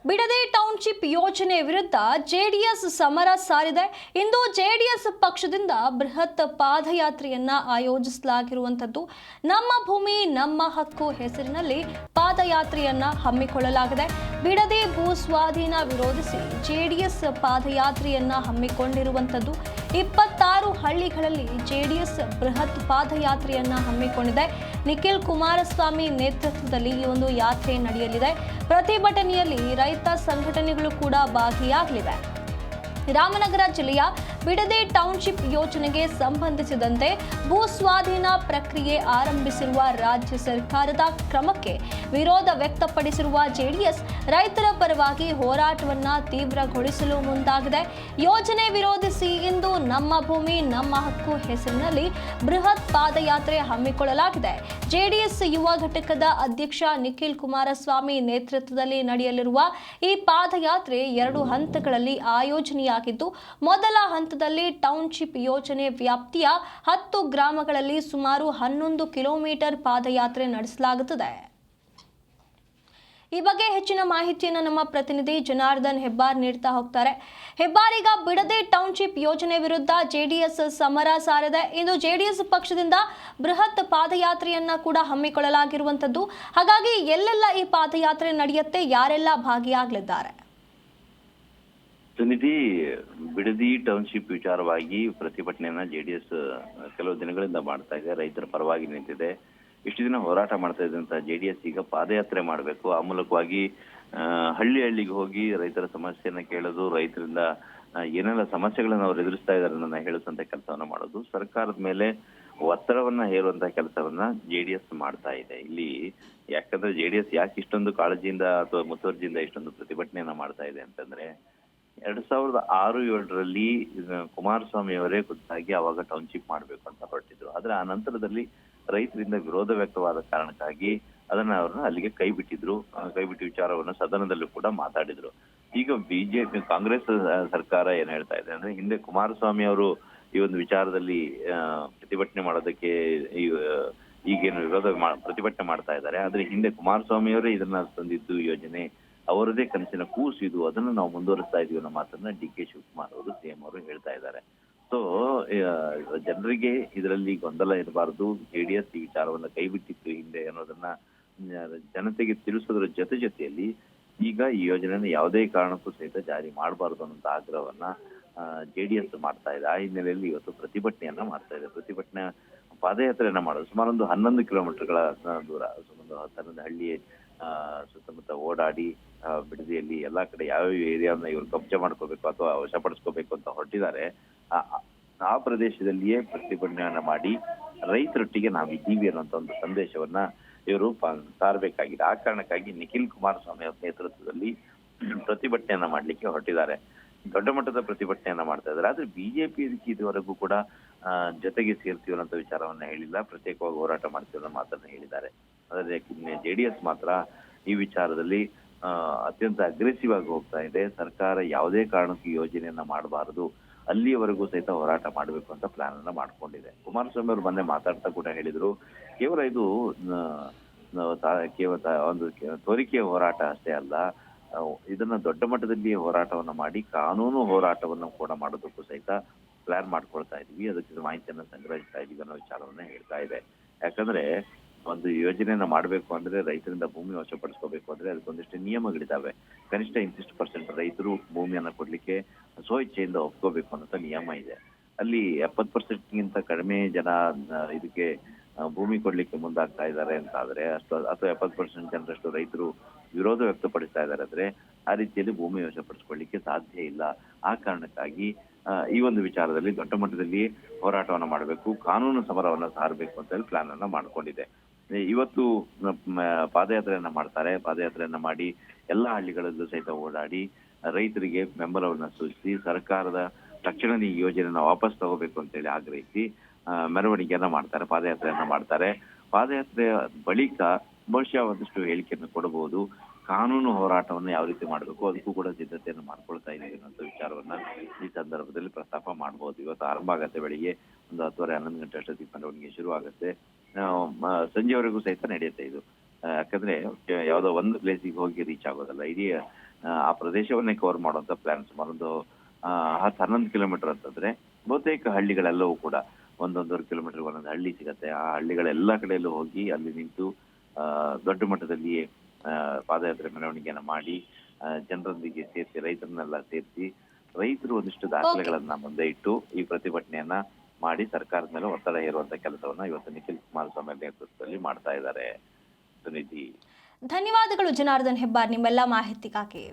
Bidadi township ಯೋಜನೆ ವಿರುದ್ಧ JDS ಸಮರ ಸಾರಿದೆ. ಇಂದು ಜೆಡಿಎಸ್ ಪಕ್ಷದಿಂದ ಬೃಹತ್ ಪಾದಯಾತ್ರೆಯನ್ನ ಆಯೋಜಿಸಲಾಗಿರುವಂತದ್ದು. ನಮ್ಮ ಭೂಮಿ ನಮ್ಮ ಹಕ್ಕು ಹೆಸರಿನಲ್ಲಿ ಪಾದಯಾತ್ರೆಯನ್ನ ಹಮ್ಮಿಕೊಳ್ಳಲಾಗಿದೆ. ಬಿಡದಿ ಭೂ ಸ್ವಾಧೀನ ವಿರೋಧಿಸಿ ಜೆಡಿಎಸ್ ಪಾದಯಾತ್ರೆಯನ್ನ ಹಮ್ಮಿಕೊಂಡಿರುವಂತದ್ದು. 26 ಹಳ್ಳಿಗಳಲ್ಲಿ ಜೆಡಿಎಸ್ ಬೃಹತ್ ಪಾದಯಾತ್ರೆಯನ್ನ ಹಮ್ಮಿಕೊಂಡಿದೆ. ನಿಖಿಲ್ ಕುಮಾರಸ್ವಾಮಿ ನೇತೃತ್ವದಲ್ಲಿ ಈ ಒಂದು ಯಾತ್ರೆ ನಡೆಯಲಿದೆ. ಪ್ರತಿಭಟನೆಯಲ್ಲಿ ರೈತ ಸಂಘಟನೆಗಳು ಕೂಡ ಭಾಗಿಯಾಗಲಿವೆ. ರಾಮನಗರ ಜಿಲ್ಲೆಯ ಬಿಡದಿ ಟೌನ್ಶಿಪ್ ಯೋಜನೆಗೆ ಸಂಬಂಧಿಸಿದಂತೆ ಭೂ ಸ್ವಾಧೀನ ಪ್ರಕ್ರಿಯೆ ಆರಂಭಿಸಿರುವ ರಾಜ್ಯ ಸರ್ಕಾರದ ಕ್ರಮಕ್ಕೆ ವಿರೋಧ ವ್ಯಕ್ತಪಡಿಸಿರುವ ಜೆಡಿಎಸ್ ರೈತರ ಪರವಾಗಿ ಹೋರಾಟವನ್ನು ತೀವ್ರಗೊಳಿಸಲು ಮುಂದಾಗಿದೆ. ಯೋಜನೆ ವಿರೋಧಿಸಿ ಇಂದು ನಮ್ಮ ಭೂಮಿ ನಮ್ಮ ಹಕ್ಕು ಹೆಸರಿನಲ್ಲಿ ಬೃಹತ್ ಪಾದಯಾತ್ರೆ ಹಮ್ಮಿಕೊಳ್ಳಲಾಗಿದೆ. ಜೆಡಿಎಸ್ ಯುವ ಘಟಕದ ಅಧ್ಯಕ್ಷ ನಿಖಿಲ್ ಕುಮಾರಸ್ವಾಮಿ ನೇತೃತ್ವದಲ್ಲಿ ನಡೆಯಲಿರುವ ಈ ಪಾದಯಾತ್ರೆ 2 ಹಂತಗಳಲ್ಲಿ ಆಯೋಜನೆಯಾಗಿದ್ದು, ಮೊದಲ ಹಂತದಲ್ಲಿ ಟೌನ್ಶಿಪ್ ಯೋಜನೆ ವ್ಯಾಪ್ತಿಯ 10 ಗ್ರಾಮಗಳಲ್ಲಿ ಸುಮಾರು 11 ಕಿಲೋಮೀಟರ್ ಪಾದಯಾತ್ರೆ ನಡೆಸಲಾಗುತ್ತದೆ. ಈ ಬಗ್ಗೆ ಹೆಚ್ಚಿನ ಮಾಹಿತಿಯನ್ನು ನಮ್ಮ ಪ್ರತಿನಿಧಿ ಜನಾರ್ದನ್ ಹೆಬ್ಬಾರ್ ನೀಡ್ತಾ ಹೋಗ್ತಾರೆ. ಹೆಬ್ಬಾರ್, ಈಗ ಬಿಡದಿ ಟೌನ್ಶಿಪ್ ಯೋಜನೆ ವಿರುದ್ಧ ಜೆಡಿಎಸ್ ಸಮರ ಸಾರಿದೆ. ಇಂದು ಜೆಡಿಎಸ್ ಪಕ್ಷದಿಂದ ಬೃಹತ್ ಪಾದಯಾತ್ರೆಯನ್ನ ಕೂಡ ಹಮ್ಮಿಕೊಳ್ಳಲಾಗಿರುವಂತದ್ದು. ಹಾಗಾಗಿ ಎಲ್ಲೆಲ್ಲ ಈ ಪಾದಯಾತ್ರೆ ನಡೆಯುತ್ತೆ, ಯಾರೆಲ್ಲ ಭಾಗಿಯಾಗಲಿದ್ದಾರೆ? ಸುನಿಧಿ, ಬಿಡದಿ ಟೌನ್ಶಿಪ್ ವಿಚಾರವಾಗಿ ಪ್ರತಿಭಟನೆಯನ್ನ ಜೆಡಿಎಸ್ ಕೆಲವು ದಿನಗಳಿಂದ ಮಾಡ್ತಾ ಇದೆ. ರೈತರ ಪರವಾಗಿ ನಿಂತಿದೆ. ಇಷ್ಟು ದಿನ ಹೋರಾಟ ಮಾಡ್ತಾ ಇದ್ದಂತ ಜೆಡಿಎಸ್ ಈಗ ಪಾದಯಾತ್ರೆ ಮಾಡಬೇಕು. ಆ ಮೂಲಕವಾಗಿ ಹಳ್ಳಿಗೆ ಹೋಗಿ ರೈತರ ಸಮಸ್ಯೆಯನ್ನ ಕೇಳೋದು, ರೈತರಿಂದ ಏನೆಲ್ಲ ಸಮಸ್ಯೆಗಳನ್ನ ಅವ್ರು ಎದುರಿಸ್ತಾ ಇದಾರೆ ಅನ್ನೋದನ್ನ ಹೇಳುವಂತ ಕೆಲಸವನ್ನ ಮಾಡೋದು, ಸರ್ಕಾರದ ಮೇಲೆ ಒತ್ತಡವನ್ನ ಹೇರುವಂತ ಕೆಲಸವನ್ನ ಜೆಡಿಎಸ್ ಮಾಡ್ತಾ ಇದೆ. ಇಲ್ಲಿ ಯಾಕಂದ್ರೆ ಜೆಡಿಎಸ್ ಯಾಕೆ ಇಷ್ಟೊಂದು ಕಾಳಜಿಯಿಂದ ಅಥವಾ ಮುತುವರ್ಜಿಯಿಂದ ಇಷ್ಟೊಂದು ಪ್ರತಿಭಟನೆಯನ್ನ ಮಾಡ್ತಾ ಇದೆ ಅಂತಂದ್ರೆ, 2006-7ರಲ್ಲಿ ಕುಮಾರಸ್ವಾಮಿ ಅವರೇ ಖುದ್ದಾಗಿ ಅವಾಗ ಟೌನ್ಶಿಪ್ ಮಾಡ್ಬೇಕು ಅಂತ ಹೊರಟಿದ್ರು. ಆದ್ರೆ ಆ ನಂತರದಲ್ಲಿ ರೈತರಿಂದ ವಿರೋಧ ವ್ಯಕ್ತವಾದ ಕಾರಣಕ್ಕಾಗಿ ಅದನ್ನ ಅವ್ರನ್ನ ಅಲ್ಲಿಗೆ ಕೈ ಬಿಟ್ಟಿದ್ರು ವಿಚಾರವನ್ನು ಸದನದಲ್ಲೂ ಕೂಡ ಮಾತಾಡಿದ್ರು. ಈಗ ಬಿಜೆಪಿ ಕಾಂಗ್ರೆಸ್ ಸರ್ಕಾರ ಏನ್ ಹೇಳ್ತಾ ಇದೆ ಅಂದ್ರೆ, ಹಿಂದೆ ಕುಮಾರಸ್ವಾಮಿ ಅವರು ಈ ಒಂದು ವಿಚಾರದಲ್ಲಿ ಪ್ರತಿಭಟನೆ ಮಾಡೋದಕ್ಕೆ ಈಗೇನು ಪ್ರತಿಭಟನೆ ಮಾಡ್ತಾ ಇದ್ದಾರೆ. ಆದ್ರೆ ಹಿಂದೆ ಕುಮಾರಸ್ವಾಮಿ ಅವರೇ ಇದನ್ನ ತಂದಿದ್ದು ಯೋಜನೆ, ಅವರದೇ ಕನಸಿನ ಕೂಸು ಇದು, ಅದನ್ನು ನಾವು ಮುಂದುವರಿಸ್ತಾ ಇದೀವಿ ಅನ್ನೋ ಮಾತನ್ನ ಡಿ.ಕೆ. ಶಿವಕುಮಾರ್ ಅವರು ಸಿಎಂ ಅವರು ಹೇಳ್ತಾ ಇದ್ದಾರೆ. ಸೊ ಜನರಿಗೆ ಇದರಲ್ಲಿ ಗೊಂದಲ ಇರಬಾರದು, ಜೆಡಿಎಸ್ ಈ ವಿಚಾರವನ್ನ ಕೈಬಿಟ್ಟಿತ್ತು ಹಿಂದೆ ಅನ್ನೋದನ್ನ ಜನತೆಗೆ ತಿಳಿಸೋದ್ರ ಜೊತೆಯಲ್ಲಿ ಈಗ ಈ ಯೋಜನೆಯನ್ನು ಯಾವುದೇ ಕಾರಣಕ್ಕೂ ಸಹಿತ ಜಾರಿ ಮಾಡಬಾರದು ಅನ್ನೋ ಆಗ್ರಹವನ್ನ ಜೆಡಿಎಸ್ ಮಾಡ್ತಾ ಇದೆ. ಆ ಹಿನ್ನೆಲೆಯಲ್ಲಿ ಇವತ್ತು ಪ್ರತಿಭಟನೆಯನ್ನ ಮಾಡ್ತಾ ಇದೆ. ಪ್ರತಿಭಟನೆ ಪಾದಯಾತ್ರೆಯನ್ನ ಮಾಡೋದು ಸುಮಾರು ಒಂದು 11 ಕಿಲೋಮೀಟರ್ಗಳ ದೂರ, ಒಂದು 11 ಹಳ್ಳಿ ಸುತ್ತಮುತ್ತ ಓಡಾಡಿ ಬಿಡದಿಯಲ್ಲಿ ಎಲ್ಲಾ ಕಡೆ ಯಾವ್ಯಾವ ಏರಿಯಾವನ್ನ ಇವರು ಕಬ್ಜೆ ಮಾಡ್ಕೋಬೇಕು ಅಥವಾ ವಶಪಡಿಸ್ಕೋಬೇಕು ಅಂತ ಹೊರಟಿದ್ದಾರೆ, ಆ ಪ್ರದೇಶದಲ್ಲಿಯೇ ಪ್ರತಿಭಟನೆಯನ್ನ ಮಾಡಿ ರೈತರೊಟ್ಟಿಗೆ ನಾವಿದ್ದೀವಿ ಅನ್ನುವಂತ ಒಂದು ಸಂದೇಶವನ್ನ ಇವರು ಸಾರಬೇಕಾಗಿದೆ. ಆ ಕಾರಣಕ್ಕಾಗಿ ನಿಖಿಲ್ ಕುಮಾರಸ್ವಾಮಿ ಅವರ ನೇತೃತ್ವದಲ್ಲಿ ಪ್ರತಿಭಟನೆಯನ್ನ ಮಾಡ್ಲಿಕ್ಕೆ ಹೊರಟಿದ್ದಾರೆ. ದೊಡ್ಡ ಮಟ್ಟದ ಪ್ರತಿಭಟನೆಯನ್ನ ಮಾಡ್ತಾ ಇದ್ದಾರೆ. ಆದ್ರೆ ಬಿಜೆಪಿ ಇದಕ್ಕೆ ಇದುವರೆಗೂ ಕೂಡ ಜೊತೆಗೆ ಸೇರ್ತೀವಿ ಅನ್ನೋ ವಿಚಾರವನ್ನ ಹೇಳಿಲ್ಲ, ಪ್ರತ್ಯೇಕವಾಗಿ ಹೋರಾಟ ಮಾಡ್ತೀವಿ ಅನ್ನೋ ಮಾತನ್ನ ಹೇಳಿದ್ದಾರೆ. ಆದ್ರೆ ಜೆಡಿಎಸ್ ಮಾತ್ರ ಈ ವಿಚಾರದಲ್ಲಿ ಅತ್ಯಂತ ಅಗ್ರೆಸಿವ್ ಆಗಿ ಹೋಗ್ತಾ ಇದೆ. ಸರ್ಕಾರ ಯಾವುದೇ ಕಾರಣಕ್ಕೂ ಯೋಜನೆಯನ್ನ ಮಾಡಬಾರದು, ಅಲ್ಲಿಯವರೆಗೂ ಸಹಿತ ಹೋರಾಟ ಮಾಡಬೇಕು ಅಂತ ಪ್ಲಾನ್ ಅನ್ನ ಮಾಡ್ಕೊಂಡಿದೆ. ಕುಮಾರಸ್ವಾಮಿ ಅವರು ಮೊನ್ನೆ ಮಾತಾಡ್ತಾ ಕೂಡ ಹೇಳಿದ್ರು, ಕೇವಲ ಇದು ಒಂದು ತೋರಿಕೆಯ ಹೋರಾಟ ಅಷ್ಟೇ ಅಲ್ಲ, ಇದನ್ನ ದೊಡ್ಡ ಮಟ್ಟದಲ್ಲಿ ಹೋರಾಟವನ್ನ ಮಾಡಿ ಕಾನೂನು ಹೋರಾಟವನ್ನು ಕೂಡ ಮಾಡೋದಕ್ಕೂ ಸಹಿತ ಪ್ಲಾನ್ ಮಾಡ್ಕೊಳ್ತಾ ಇದೀವಿ, ಅದಕ್ಕೆ ಮಾಹಿತಿಯನ್ನ ಸಂಗ್ರಹಿಸ್ತಾ ಇದೀವಿ ಅನ್ನೋ ವಿಚಾರವನ್ನ ಹೇಳ್ತಾ ಇದೆ. ಯಾಕಂದ್ರೆ ಒಂದು ಯೋಜನೆಯನ್ನ ಮಾಡ್ಬೇಕು ಅಂದ್ರೆ, ರೈತರಿಂದ ಭೂಮಿ ವಶಪಡಿಸ್ಕೋಬೇಕು ಅಂದ್ರೆ ಅದಕ್ಕೊಂದಿಷ್ಟು ನಿಯಮಗಳಿದಾವೆ. ಕನಿಷ್ಠ ಇಂತಿಷ್ಟು % ರೈತರು ಭೂಮಿಯನ್ನ ಕೊಡ್ಲಿಕ್ಕೆ ಸ್ವಇಚ್ಛೆಯಿಂದ ಒಪ್ಕೋಬೇಕು ಅನ್ನೋ ನಿಯಮ ಇದೆ. ಅಲ್ಲಿ 70%ಗಿಂತ ಕಡಿಮೆ ಜನ ಇದಕ್ಕೆ ಭೂಮಿ ಕೊಡ್ಲಿಕ್ಕೆ ಮುಂದಾಗ್ತಾ ಇದ್ದಾರೆ ಅಂತ ಆದ್ರೆ, ಅಥವಾ 70% ಜನರಷ್ಟು ರೈತರು ವಿರೋಧ ವ್ಯಕ್ತಪಡಿಸ್ತಾ ಇದ್ದಾರೆ ಅಂದ್ರೆ, ಆ ರೀತಿಯಲ್ಲಿ ಭೂಮಿ ವಶಪಡಿಸ್ಕೊಳ್ಳಿಕ್ಕೆ ಸಾಧ್ಯ ಇಲ್ಲ. ಆ ಕಾರಣಕ್ಕಾಗಿ ಈ ಒಂದು ವಿಚಾರದಲ್ಲಿ ದೊಡ್ಡ ಮಟ್ಟದಲ್ಲಿ ಹೋರಾಟವನ್ನ ಮಾಡಬೇಕು, ಕಾನೂನು ಸಮರವನ್ನ ಸಾರಬೇಕು ಅಂತ ಹೇಳಿ ಪ್ಲಾನ್ ಅನ್ನ ಮಾಡ್ಕೊಂಡಿದೆ. ಇವತ್ತು ಪಾದಯಾತ್ರೆಯನ್ನ ಮಾಡ್ತಾರೆ. ಪಾದಯಾತ್ರೆಯನ್ನ ಮಾಡಿ ಎಲ್ಲಾ ಹಳ್ಳಿಗಳಲ್ಲೂ ಸಹಿತ ಓಡಾಡಿ ರೈತರಿಗೆ ಬೆಂಬಲವನ್ನ ಸೂಚಿಸಿ ಸರ್ಕಾರದ ತಕ್ಷಣದ ಈ ಯೋಜನೆಯನ್ನ ವಾಪಸ್ ತಗೋಬೇಕು ಅಂತ ಹೇಳಿ ಆಗ್ರಹಿಸಿ ಮೆರವಣಿಗೆಯನ್ನ ಮಾಡ್ತಾರೆ, ಪಾದಯಾತ್ರೆಯನ್ನ ಮಾಡ್ತಾರೆ. ಪಾದಯಾತ್ರೆಯ ಬಳಿಕ ಬಹುಶಃ ಒಂದಷ್ಟು ಹೇಳಿಕೆಯನ್ನು ಕೊಡಬಹುದು. ಕಾನೂನು ಹೋರಾಟವನ್ನು ಯಾವ ರೀತಿ ಮಾಡಬೇಕು ಅದಕ್ಕೂ ಕೂಡ ಸಿದ್ಧತೆಯನ್ನು ಮಾಡ್ಕೊಳ್ತಾ ಇದ್ದೀವಿ ಅನ್ನೋ ವಿಚಾರವನ್ನ ಈ ಸಂದರ್ಭದಲ್ಲಿ ಪ್ರಸ್ತಾಪ ಮಾಡಬಹುದು. ಇವತ್ತು ಆರಂಭ ಆಗತ್ತೆ, ಬೆಳಿಗ್ಗೆ ಒಂದು 10:30-11 ಗಂಟೆ ಅಷ್ಟೊತ್ತಿಗೆ ಮೆರವಣಿಗೆ ಶುರು ಆಗುತ್ತೆ. ಸಂಜೆವರೆಗೂ ಸಹಿತ ನಡೆಯುತ್ತೆ ಇದು. ಯಾಕಂದ್ರೆ ಯಾವ್ದೋ ಒಂದು ಪ್ಲೇಸಿಗೆ ಹೋಗಿ ರೀಚ್ ಆಗೋದಲ್ಲ, ಇಡೀ ಆ ಪ್ರದೇಶವನ್ನೇ ಕವರ್ ಮಾಡುವಂತ ಪ್ಲಾನ್ ಸುಮಾರು ಒಂದು 10-11 ಕಿಲೋಮೀಟರ್ ಅಂತಂದ್ರೆ ಬಹುತೇಕ ಹಳ್ಳಿಗಳೆಲ್ಲವೂ ಕೂಡ ಒಂದೊಂದೂವರೆ ಕಿಲೋಮೀಟರ್ ಒಂದೊಂದು ಹಳ್ಳಿ ಸಿಗತ್ತೆ. ಆ ಹಳ್ಳಿಗಳೆಲ್ಲ ಕಡೆಯಲ್ಲೂ ಹೋಗಿ ಅಲ್ಲಿ ನಿಂತು ದೊಡ್ಡ ಮಟ್ಟದಲ್ಲಿ ಪಾದಯಾತ್ರೆ ಮೆರವಣಿಗೆಯನ್ನ ಮಾಡಿ ಜನರೊಂದಿಗೆ ಸೇರಿಸಿ ರೈತರನ್ನೆಲ್ಲ ಸೇರಿಸಿ ರೈತರು ಒಂದಿಷ್ಟು ದಾಖಲೆಗಳನ್ನ ಮುಂದೆ ಇಟ್ಟು ಈ ಪ್ರತಿಭಟನೆಯನ್ನ ಮಾಡಿ ಸರ್ಕಾರದ ಮೇಲೆ ಒತ್ತಡ ಹೇರುವಂತ ಕೆಲಸವನ್ನ ಇವತ್ತು ನಿಖಿಲ್ ಕುಮಾರಸ್ವಾಮಿ ನೇತೃತ್ವದಲ್ಲಿ ಮಾಡ್ತಾ ಇದ್ದಾರೆ. ಸುನಿಧಿ, ಧನ್ಯವಾದಗಳು ಜನಾರ್ದನ್ ಹೆಬ್ಬಾರ್ ನಿಮ್ಮೆಲ್ಲ ಮಾಹಿತಿಗಾಗಿ.